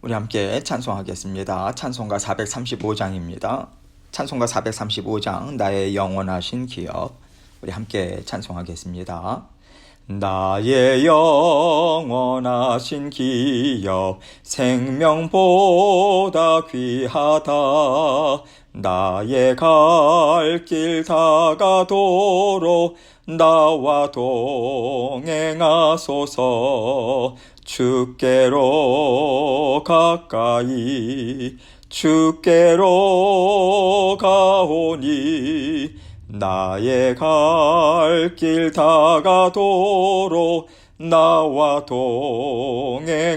우리 함께 찬송하겠습니다. 찬송가 435장입니다. 찬송가 435장 나의 영원하신 기업. 우리 함께 찬송하겠습니다. 나의 영원하신 기업 생명보다 귀하다. 나의 갈 길 다가도록 나와 동행하소서. 주께로 가까이 주께로 가오니 나의 갈 길 다가도록 나와 동행하소서.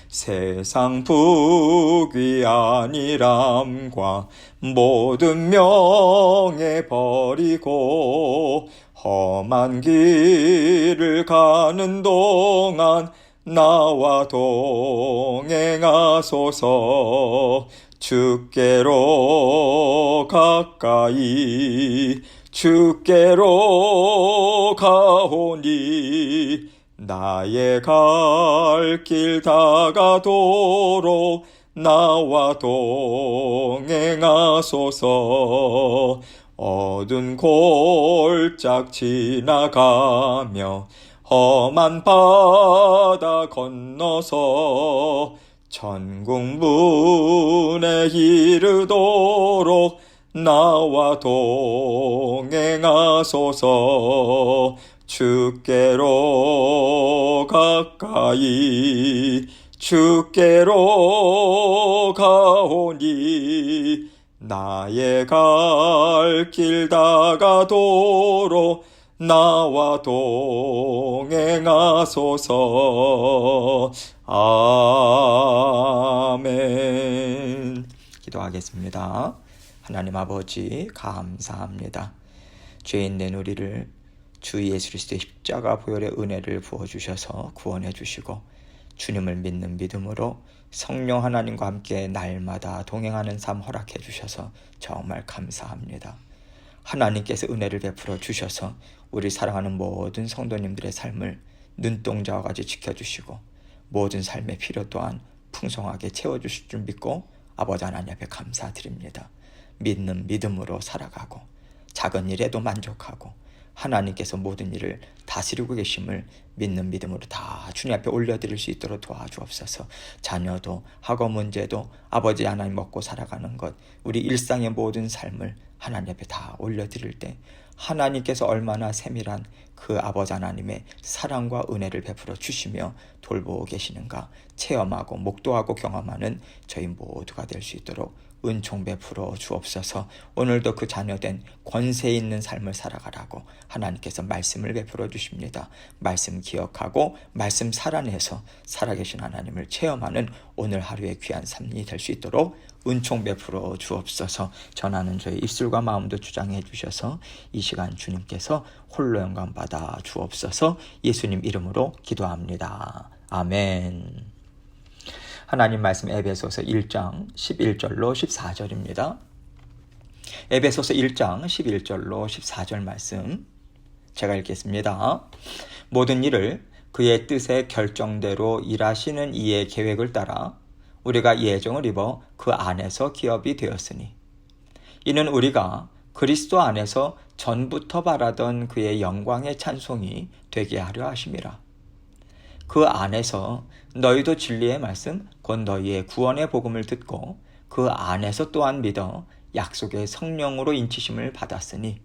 세상 부귀 아니람과 모든 명예 버리고 험한 길을 가는 동안 나와 동행하소서. 주께로 가까이 주께로 가오니 나의 갈 길 다가도록 나와 동행하소서. 어두운 골짝 지나가며 험한 바다 건너서 천국 문에 이르도록 나와 동행하소서. 주께로 가까이 주께로 가오니 나의 갈 길 다가도록 나와 동행하소서. 아멘. 기도하겠습니다. 하나님 아버지 감사합니다. 죄인 된 우리를 주 예수 그리스도의 십자가 보혈의 은혜를 부어주셔서 구원해 주시고 주님을 믿는 믿음으로 성령 하나님과 함께 날마다 동행하는 삶 허락해 주셔서 정말 감사합니다. 하나님께서 은혜를 베풀어 주셔서 우리 사랑하는 모든 성도님들의 삶을 눈동자와 같이 지켜주시고 모든 삶의 필요 또한 풍성하게 채워주실 줄 믿고 아버지 하나님 앞에 감사드립니다. 믿는 믿음으로 살아가고 작은 일에도 만족하고 하나님께서 모든 일을 다스리고 계심을 믿는 믿음으로 다 주님 앞에 올려드릴 수 있도록 도와주옵소서. 자녀도 학업 문제도 아버지 하나님 먹고 살아가는 것, 우리 일상의 모든 삶을 하나님 앞에 다 올려드릴 때 하나님께서 얼마나 세밀한 그 아버지 하나님의 사랑과 은혜를 베풀어 주시며 돌보고 계시는가 체험하고 목도하고 경험하는 저희 모두가 될 수 있도록 은총 베풀어 주옵소서. 오늘도 그 자녀된 권세 있는 삶을 살아가라고 하나님께서 말씀을 베풀어 주십니다. 말씀 기억하고 말씀 살아내서 살아계신 하나님을 체험하는 오늘 하루의 귀한 삶이 될 수 있도록 은총 베풀어 주옵소서. 전하는 저의 입술과 마음도 주장해 주셔서 이 시간 주님께서 홀로 영광 받아 주옵소서. 예수님 이름으로 기도합니다. 아멘. 하나님 말씀 에베소서 1장 11절로 14절입니다. 에베소서 1장 11절로 14절 말씀 제가 읽겠습니다. 모든 일을 그의 뜻의 결정대로 일하시는 이의 계획을 따라 우리가 예정을 입어 그 안에서 기업이 되었으니 이는 우리가 그리스도 안에서 전부터 바라던 그의 영광의 찬송이 되게 하려 하심이라. 그 안에서 너희도 진리의 말씀 곧 너희의 구원의 복음을 듣고 그 안에서 또한 믿어 약속의 성령으로 인치심을 받았으니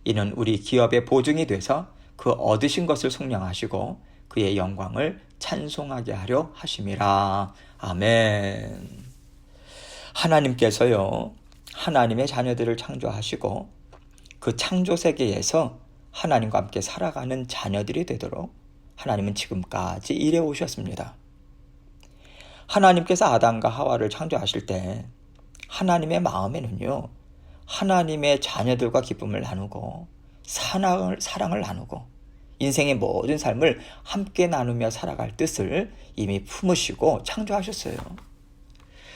이는 우리 기업의 보증이 돼서 그 얻으신 것을 속량하시고 그의 영광을 찬송하게 하려 하심이라. 아멘. 하나님께서요 하나님의 자녀들을 창조하시고 그 창조 세계에서 하나님과 함께 살아가는 자녀들이 되도록 하나님은 지금까지 일해 오셨습니다. 하나님께서 아담과 하와를 창조하실 때 하나님의 마음에는요 하나님의 자녀들과 기쁨을 나누고 사랑을 나누고 인생의 모든 삶을 함께 나누며 살아갈 뜻을 이미 품으시고 창조하셨어요.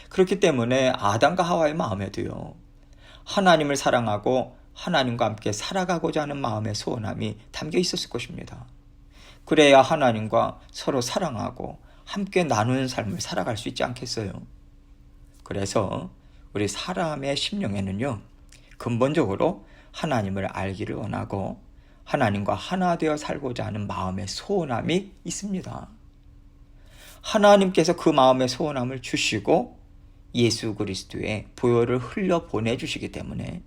그렇기 때문에 아담과 하와의 마음에도요 하나님을 사랑하고 하나님과 함께 살아가고자 하는 마음의 소원함이 담겨 있었을 것입니다. 그래야 하나님과 서로 사랑하고 함께 나누는 삶을 살아갈 수 있지 않겠어요? 그래서 우리 사람의 심령에는요, 근본적으로 하나님을 알기를 원하고 하나님과 하나 되어 살고자 하는 마음의 소원함이 있습니다. 하나님께서 그 마음의 소원함을 주시고 예수 그리스도의 보혈을 흘려 보내주시기 때문에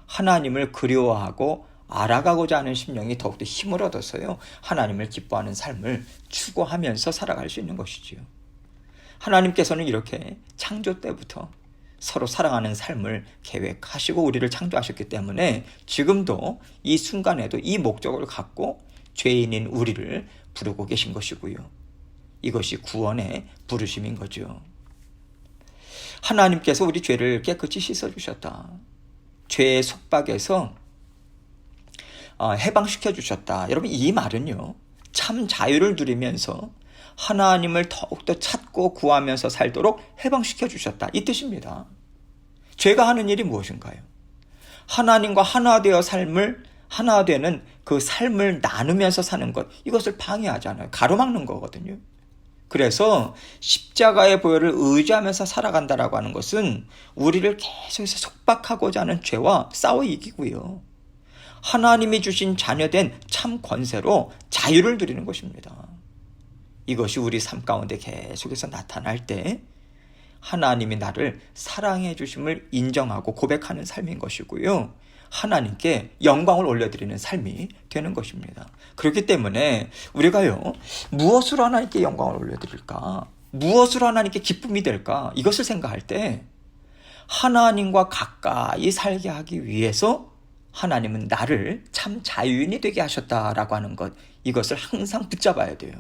하나님을 그리워하고 알아가고자 하는 심령이 더욱더 힘을 얻어서요, 하나님을 기뻐하는 삶을 추구하면서 살아갈 수 있는 것이지요. 하나님께서는 이렇게 창조 때부터 서로 사랑하는 삶을 계획하시고 우리를 창조하셨기 때문에 지금도 이 순간에도 이 목적을 갖고 죄인인 우리를 부르고 계신 것이고요. 이것이 구원의 부르심인 거죠. 하나님께서 우리 죄를 깨끗이 씻어주셨다. 죄의 속박에서 해방시켜 주셨다. 여러분, 이 말은요, 참 자유를 누리면서 하나님을 더욱더 찾고 구하면서 살도록 해방시켜 주셨다, 이 뜻입니다. 죄가 하는 일이 무엇인가요? 하나님과 하나 되어 하나 되는 그 삶을 나누면서 사는 것, 이것을 방해하잖아요. 가로막는 거거든요. 그래서 십자가의 보혈을 의지하면서 살아간다라고 하는 것은 우리를 계속해서 속박하고자 하는 죄와 싸워 이기고요, 하나님이 주신 자녀된 참 권세로 자유를 누리는 것입니다. 이것이 우리 삶 가운데 계속해서 나타날 때 하나님이 나를 사랑해 주심을 인정하고 고백하는 삶인 것이고요, 하나님께 영광을 올려드리는 삶이 되는 것입니다. 그렇기 때문에 우리가요, 무엇으로 하나님께 영광을 올려드릴까? 무엇으로 하나님께 기쁨이 될까? 이것을 생각할 때 하나님과 가까이 살게 하기 위해서 하나님은 나를 참 자유인이 되게 하셨다라고 하는 것, 이것을 항상 붙잡아야 돼요.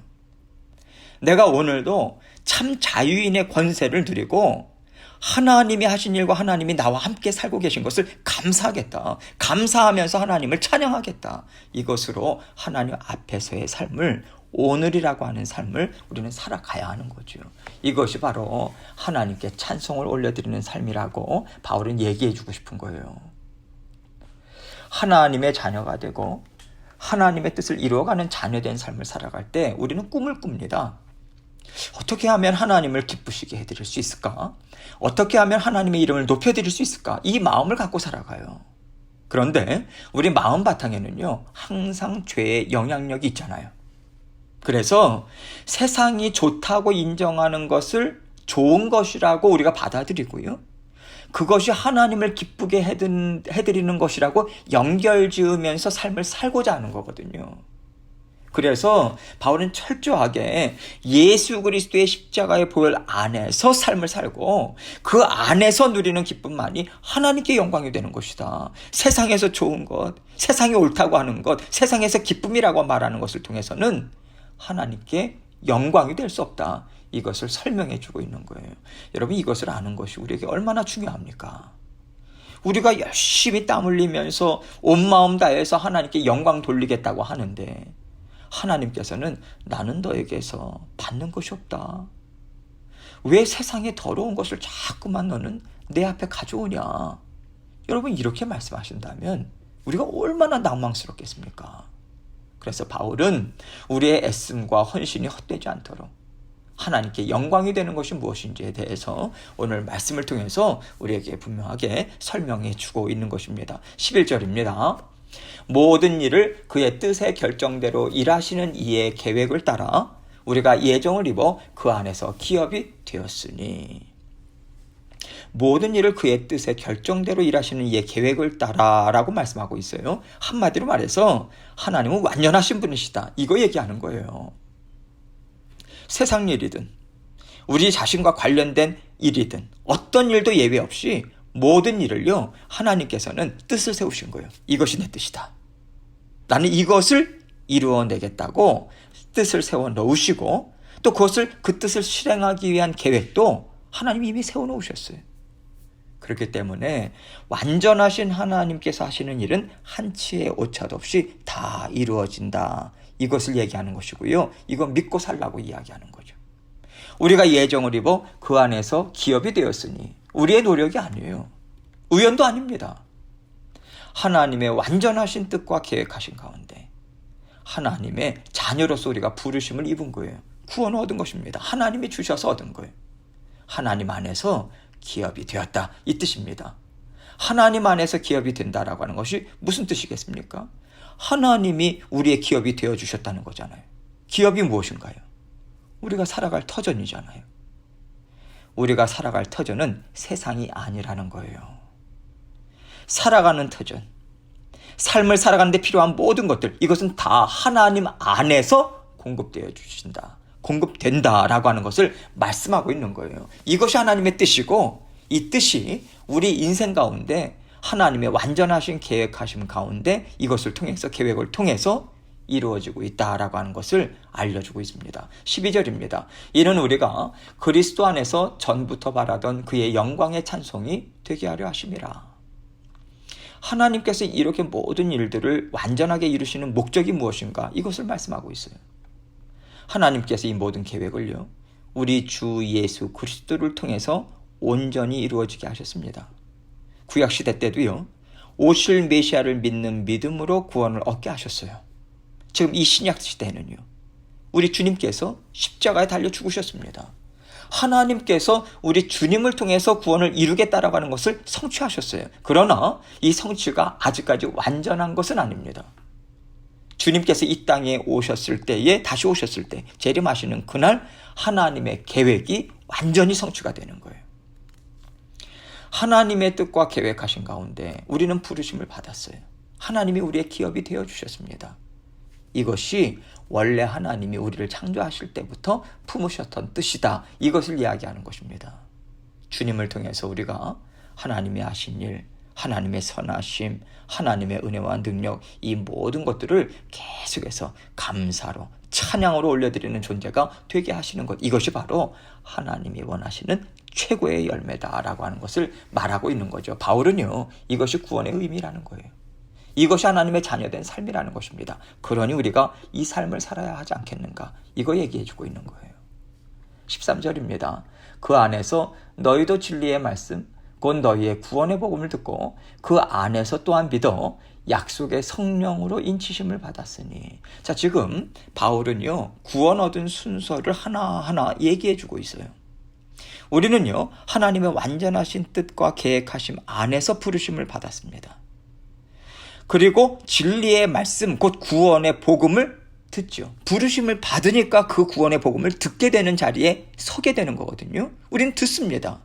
내가 오늘도 참 자유인의 권세를 누리고 하나님이 하신 일과 하나님이 나와 함께 살고 계신 것을 감사하겠다. 감사하면서 하나님을 찬양하겠다. 이것으로 하나님 앞에서의 삶을, 오늘이라고 하는 삶을 우리는 살아가야 하는 거죠. 이것이 바로 하나님께 찬송을 올려드리는 삶이라고 바울은 얘기해 주고 싶은 거예요. 하나님의 자녀가 되고 하나님의 뜻을 이루어가는 자녀된 삶을 살아갈 때 우리는 꿈을 꿉니다. 어떻게 하면 하나님을 기쁘시게 해드릴 수 있을까? 어떻게 하면 하나님의 이름을 높여드릴 수 있을까? 이 마음을 갖고 살아가요. 그런데 우리 마음 바탕에는요, 항상 죄의 영향력이 있잖아요. 그래서 세상이 좋다고 인정하는 것을 좋은 것이라고 우리가 받아들이고요, 그것이 하나님을 기쁘게 해드리는 것이라고 연결지으면서 삶을 살고자 하는 거거든요. 그래서 바울은 철저하게 예수 그리스도의 십자가의 보혈 안에서 삶을 살고 그 안에서 누리는 기쁨만이 하나님께 영광이 되는 것이다. 세상에서 좋은 것, 세상이 옳다고 하는 것, 세상에서 기쁨이라고 말하는 것을 통해서는 하나님께 영광이 될 수 없다. 이것을 설명해 주고 있는 거예요. 여러분, 이것을 아는 것이 우리에게 얼마나 중요합니까? 우리가 열심히 땀 흘리면서 온 마음 다해서 하나님께 영광 돌리겠다고 하는데 하나님께서는 나는 너에게서 받는 것이 없다. 왜 세상에 더러운 것을 자꾸만 너는 내 앞에 가져오냐? 여러분, 이렇게 말씀하신다면 우리가 얼마나 낭망스럽겠습니까? 그래서 바울은 우리의 애씀과 헌신이 헛되지 않도록 하나님께 영광이 되는 것이 무엇인지에 대해서 오늘 말씀을 통해서 우리에게 분명하게 설명해 주고 있는 것입니다. 11절입니다. 모든 일을 그의 뜻의 결정대로 일하시는 이의 계획을 따라 우리가 예정을 입어 그 안에서 기업이 되었으니, 모든 일을 그의 뜻의 결정대로 일하시는 이의 계획을 따라 라고 말씀하고 있어요. 한마디로 말해서 하나님은 완전하신 분이시다, 이거 얘기하는 거예요. 세상 일이든 우리 자신과 관련된 일이든 어떤 일도 예외 없이 모든 일을요, 하나님께서는 뜻을 세우신 거예요. 이것이 내 뜻이다, 나는 이것을 이루어내겠다고 뜻을 세워 놓으시고, 또 그 뜻을 실행하기 위한 계획도 하나님이 이미 세워 놓으셨어요. 그렇기 때문에 완전하신 하나님께서 하시는 일은 한치의 오차도 없이 다 이루어진다, 이것을 얘기하는 것이고요, 이건 믿고 살라고 이야기하는 거죠. 우리가 예정을 입어 그 안에서 기업이 되었으니, 우리의 노력이 아니에요. 우연도 아닙니다. 하나님의 완전하신 뜻과 계획하신 가운데 하나님의 자녀로서 우리가 부르심을 입은 거예요. 구원을 얻은 것입니다. 하나님이 주셔서 얻은 거예요. 하나님 안에서 기업이 되었다, 이 뜻입니다. 하나님 안에서 기업이 된다라고 하는 것이 무슨 뜻이겠습니까? 하나님이 우리의 기업이 되어주셨다는 거잖아요. 기업이 무엇인가요? 우리가 살아갈 터전이잖아요. 우리가 살아갈 터전은 세상이 아니라는 거예요. 살아가는 터전, 삶을 살아가는 데 필요한 모든 것들, 이것은 다 하나님 안에서 공급되어 주신다, 공급된다라고 하는 것을 말씀하고 있는 거예요. 이것이 하나님의 뜻이고, 이 뜻이 우리 인생 가운데 하나님의 완전하신 계획하심 가운데 이것을 통해서, 계획을 통해서 이루어지고 있다라고 하는 것을 알려주고 있습니다. 12절입니다. 이는 우리가 그리스도 안에서 전부터 바라던 그의 영광의 찬송이 되게 하려 하심이라. 하나님께서 이렇게 모든 일들을 완전하게 이루시는 목적이 무엇인가? 이것을 말씀하고 있어요. 하나님께서 이 모든 계획을요, 우리 주 예수 그리스도를 통해서 온전히 이루어지게 하셨습니다. 구약시대 때도요, 오실 메시아를 믿는 믿음으로 구원을 얻게 하셨어요. 지금 이 신약 시대에는요, 우리 주님께서 십자가에 달려 죽으셨습니다. 하나님께서 우리 주님을 통해서 구원을 이루겠다라고 하는 것을 성취하셨어요. 그러나 이 성취가 아직까지 완전한 것은 아닙니다. 주님께서 이 땅에 오셨을 때에, 다시 오셨을 때, 재림하시는 그날 하나님의 계획이 완전히 성취가 되는 거예요. 하나님의 뜻과 계획하신 가운데 우리는 부르심을 받았어요. 하나님이 우리의 기업이 되어주셨습니다. 이것이 원래 하나님이 우리를 창조하실 때부터 품으셨던 뜻이다, 이것을 이야기하는 것입니다. 주님을 통해서 우리가 하나님이 하신 일, 하나님의 선하심, 하나님의 은혜와 능력, 이 모든 것들을 계속해서 감사로, 찬양으로 올려드리는 존재가 되게 하시는 것, 이것이 바로 하나님이 원하시는 최고의 열매다라고 하는 것을 말하고 있는 거죠. 바울은요, 이것이 구원의 의미라는 거예요. 이것이 하나님의 자녀된 삶이라는 것입니다. 그러니 우리가 이 삶을 살아야 하지 않겠는가, 이거 얘기해주고 있는 거예요. 13절입니다. 그 안에서 너희도 진리의 말씀, 곧 너희의 구원의 복음을 듣고 그 안에서 또한 믿어 약속의 성령으로 인치심을 받았으니. 자, 지금 바울은요, 구원 얻은 순서를 하나하나 얘기해주고 있어요. 우리는요, 하나님의 완전하신 뜻과 계획하심 안에서 부르심을 받았습니다. 그리고 진리의 말씀, 곧 구원의 복음을 듣죠. 부르심을 받으니까 그 구원의 복음을 듣게 되는 자리에 서게 되는 거거든요. 우리는 듣습니다.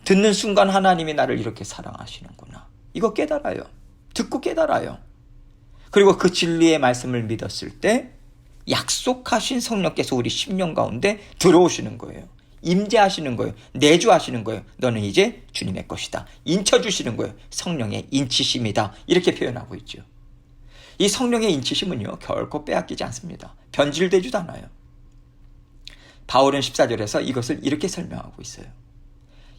듣는 순간 하나님이 나를 이렇게 사랑하시는구나, 이거 깨달아요. 듣고 깨달아요. 그리고 그 진리의 말씀을 믿었을 때 약속하신 성령께서 우리 심령 가운데 들어오시는 거예요. 임재하시는 거예요. 내주하시는 거예요. 너는 이제 주님의 것이다. 인쳐주시는 거예요. 성령의 인치심이다, 이렇게 표현하고 있죠. 이 성령의 인치심은요, 결코 빼앗기지 않습니다. 변질되지도 않아요. 바울은 14절에서 이것을 이렇게 설명하고 있어요.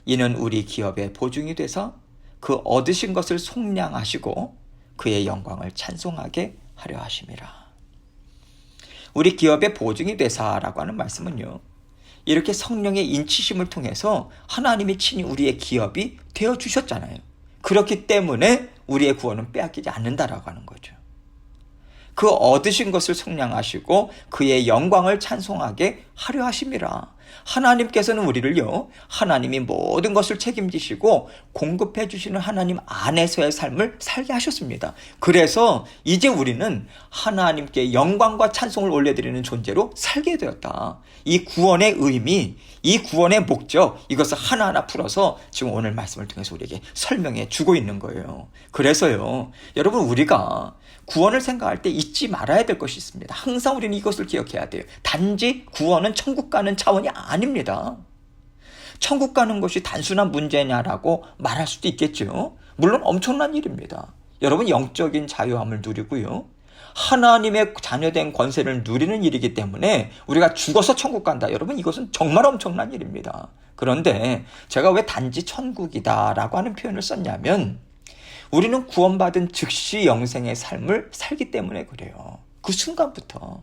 이는 우리 기업의 보증이 돼서 그 얻으신 것을 속량하시고 그의 영광을 찬송하게 하려 하심이라. 우리 기업의 보증이 되사라고 하는 말씀은요, 이렇게 성령의 인치심을 통해서 하나님이 친히 우리의 기업이 되어주셨잖아요. 그렇기 때문에 우리의 구원은 빼앗기지 않는다라고 하는 거죠. 그 얻으신 것을 속량하시고 그의 영광을 찬송하게 하려 하심이라. 하나님께서는 우리를요, 하나님이 모든 것을 책임지시고 공급해 주시는 하나님 안에서의 삶을 살게 하셨습니다. 그래서 이제 우리는 하나님께 영광과 찬송을 올려드리는 존재로 살게 되었다. 이 구원의 의미, 이 구원의 목적, 이것을 하나하나 풀어서 지금 오늘 말씀을 통해서 우리에게 설명해 주고 있는 거예요. 그래서요, 여러분, 우리가 구원을 생각할 때 잊지 말아야 될 것이 있습니다. 항상 우리는 이것을 기억해야 돼요. 단지 구원은 천국 가는 차원이 아닙니다. 천국 가는 것이 단순한 문제냐라고 말할 수도 있겠죠. 물론 엄청난 일입니다. 여러분, 영적인 자유함을 누리고요, 하나님의 자녀된 권세를 누리는 일이기 때문에 우리가 죽어서 천국 간다, 여러분, 이것은 정말 엄청난 일입니다. 그런데 제가 왜 단지 천국이다라고 하는 표현을 썼냐면, 우리는 구원받은 즉시 영생의 삶을 살기 때문에 그래요. 그 순간부터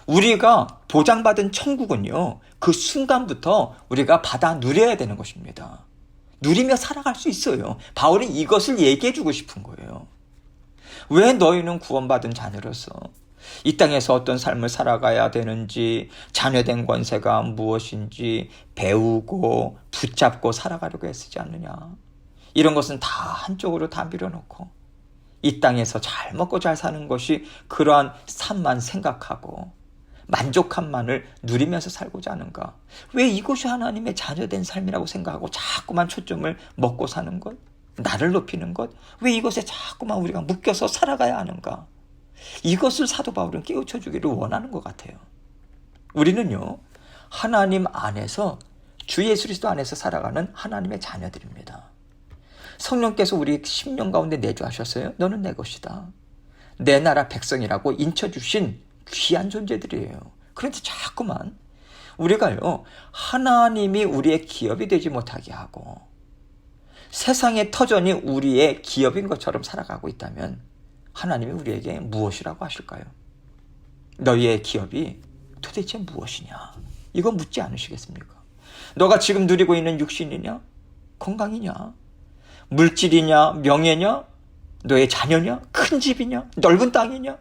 우리가 보장받은 천국은요, 그 순간부터 우리가 받아 누려야 되는 것입니다. 누리며 살아갈 수 있어요. 바울은 이것을 얘기해 주고 싶은 거예요. 왜 너희는 구원받은 자녀로서 이 땅에서 어떤 삶을 살아가야 되는지, 자녀된 권세가 무엇인지 배우고 붙잡고 살아가려고 애쓰지 않느냐. 이런 것은 다 한쪽으로 다 밀어놓고 이 땅에서 잘 먹고 잘 사는 것이 그러한 삶만 생각하고 만족함만을 누리면서 살고자 하는가? 왜 이것이 하나님의 자녀된 삶이라고 생각하고 자꾸만 초점을 먹고 사는 것, 나를 높이는 것, 왜 이것에 자꾸만 우리가 묶여서 살아가야 하는가? 이것을 사도 바울은 깨우쳐 주기를 원하는 것 같아요. 우리는요, 하나님 안에서, 주 예수 그리스도 안에서 살아가는 하나님의 자녀들입니다. 성령께서 우리 심령 가운데 내주하셨어요. 너는 내 것이다. 내 나라 백성이라고 인쳐주신 귀한 존재들이에요. 그런데 자꾸만 우리가요, 하나님이 우리의 기업이 되지 못하게 하고 세상의 터전이 우리의 기업인 것처럼 살아가고 있다면 하나님이 우리에게 무엇이라고 하실까요? 너희의 기업이 도대체 무엇이냐? 이거 묻지 않으시겠습니까? 너가 지금 누리고 있는 육신이냐? 건강이냐? 물질이냐? 명예냐? 너의 자녀냐? 큰 집이냐? 넓은 땅이냐?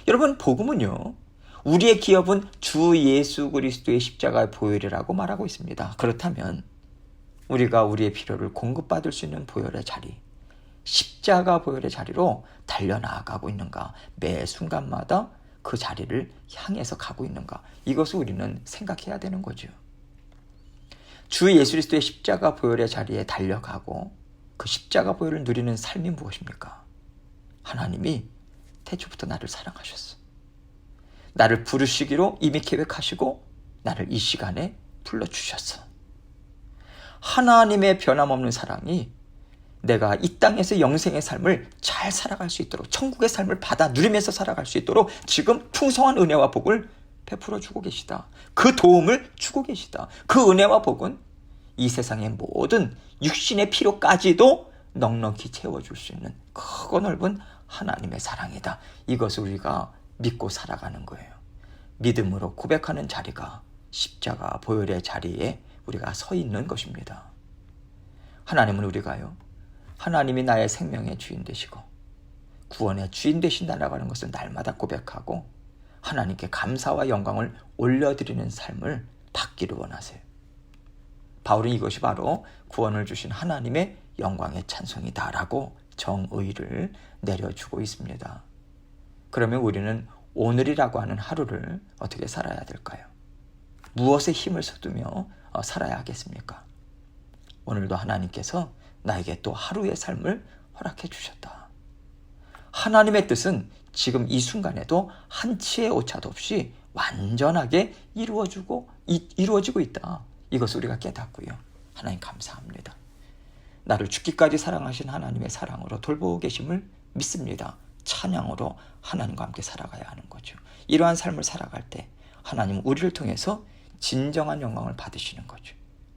여러분, 복음은요, 우리의 기업은 주 예수 그리스도의 십자가의 보혈이라고 말하고 있습니다. 그렇다면 우리가 우리의 필요를 공급받을 수 있는 보혈의 자리, 십자가 보혈의 자리로 달려나가고 있는가? 매 순간마다 그 자리를 향해서 가고 있는가? 이것을 우리는 생각해야 되는 거죠. 주 예수 그리스도의 십자가 보혈의 자리에 달려가고 그 십자가 보혈을 누리는 삶이 무엇입니까? 하나님이 태초부터 나를 사랑하셨어. 나를 부르시기로 이미 계획하시고 나를 이 시간에 불러주셨어. 하나님의 변함없는 사랑이 내가 이 땅에서 영생의 삶을 잘 살아갈 수 있도록, 천국의 삶을 받아 누리면서 살아갈 수 있도록 지금 풍성한 은혜와 복을 베풀어 주고 계시다. 그 도움을 주고 계시다. 그 은혜와 복은 이 세상의 모든 육신의 필요까지도 넉넉히 채워줄 수 있는 크고 넓은 하나님의 사랑이다. 이것을 우리가 믿고 살아가는 거예요. 믿음으로 고백하는 자리가 십자가 보혈의 자리에 우리가 서 있는 것입니다. 하나님은 우리가요, 하나님이 나의 생명의 주인 되시고 구원의 주인 되신다라고 하는 것을 날마다 고백하고 하나님께 감사와 영광을 올려드리는 삶을 받기를 원하세요. 바울은 이것이 바로 구원을 주신 하나님의 영광의 찬송이다라고 정의를 내려주고 있습니다. 그러면 우리는 오늘이라고 하는 하루를 어떻게 살아야 될까요? 무엇에 힘을 쏟으며 살아야 하겠습니까? 오늘도 하나님께서 나에게 또 하루의 삶을 허락해 주셨다. 하나님의 뜻은 지금 이 순간에도 한치의 오차도 없이 완전하게 이루어지고 있다. 이것을 우리가 깨닫고요. 하나님 감사합니다. 나를 죽기까지 사랑하신 하나님의 사랑으로 돌보고 계심을 믿습니다. 찬양으로 하나님과 함께 살아가야 하는 거죠. 이러한 삶을 살아갈 때 하나님은 우리를 통해서 진정한 영광을 받으시는 거죠.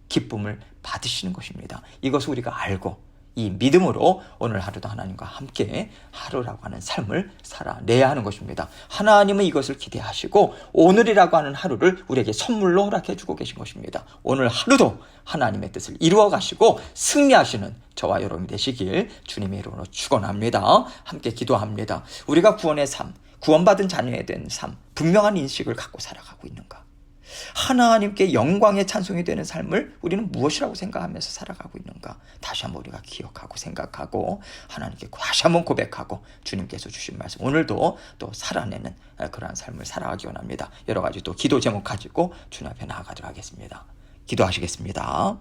기쁨을 받으시는 것입니다. 이것을 우리가 알고 이 믿음으로 오늘 하루도 하나님과 함께 하루라고 하는 삶을 살아내야 하는 것입니다. 하나님은 이것을 기대하시고 오늘이라고 하는 하루를 우리에게 선물로 허락해 주고 계신 것입니다. 오늘 하루도 하나님의 뜻을 이루어 가시고 승리하시는 저와 여러분이 되시길 주님의 이름으로 축원합니다. 함께 기도합니다. 우리가 구원의 삶, 구원받은 자녀에 대한 삶, 분명한 인식을 갖고 살아가고 있는가? 하나님께 영광의 찬송이 되는 삶을 우리는 무엇이라고 생각하면서 살아가고 있는가? 다시 한번 우리가 기억하고 생각하고 하나님께 다시 한번 고백하고 주님께서 주신 말씀 오늘도 또 살아내는 그러한 삶을 살아가기 원합니다. 여러 가지 또 기도 제목 가지고 주님 앞에 나아가도록 하겠습니다. 기도하시겠습니다.